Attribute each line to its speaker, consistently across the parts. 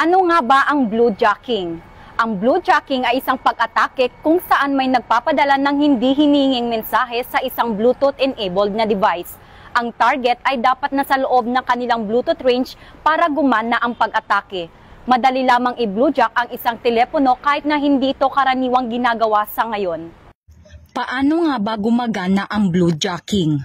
Speaker 1: Ano nga ba ang bluejacking? Ang bluejacking ay isang pag-atake kung saan may nagpapadala ng hindi hininging mensahe sa isang Bluetooth-enabled na device. Ang target ay dapat nasa loob ng kanilang Bluetooth range para gumana ang pag-atake. Madali lamang i-bluejack ang isang telepono kahit na hindi ito karaniwang ginagawa sa ngayon.
Speaker 2: Paano nga ba gumagana ang bluejacking?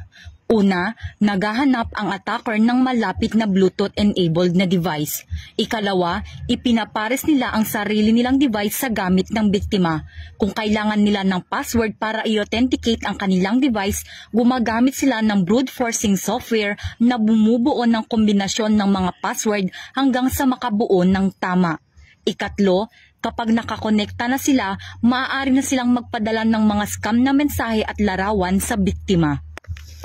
Speaker 2: Una, naghahanap ang attacker ng malapit na Bluetooth-enabled na device. Ikalawa, ipinapares nila ang sarili nilang device sa gamit ng biktima. Kung kailangan nila ng password para i-authenticate ang kanilang device, gumagamit sila ng brute forcing software na bumubuo ng kombinasyon ng mga password hanggang sa makabuo ng tama. Ikatlo, kapag nakakonekta na sila, maaari na silang magpadala ng mga scam na mensahe at larawan sa biktima.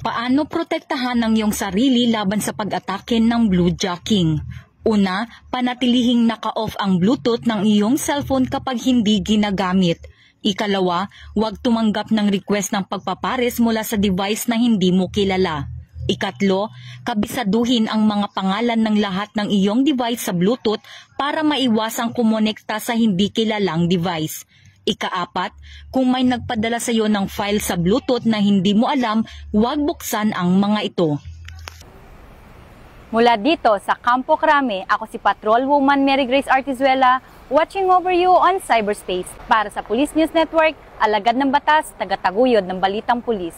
Speaker 2: Paano protektahan ang iyong sarili laban sa pag-atake ng bluejacking? Una, panatilihing naka-off ang Bluetooth ng iyong cellphone kapag hindi ginagamit. Ikalawa, huwag tumanggap ng request ng pagpapares mula sa device na hindi mo kilala. Ikatlo, kabisaduhin ang mga pangalan ng lahat ng iyong device sa Bluetooth para maiwasang kumonekta sa hindi kilalang device. Ikaapat, kung may nagpadala sa iyo ng file sa Bluetooth na hindi mo alam, huwag buksan ang mga ito.
Speaker 1: Mula dito sa Campo Crame, ako si Patrol Woman Mary Grace Artizuela, watching over you on cyberspace. Para sa Police News Network, alagad ng batas, tagataguyod ng balitang pulis.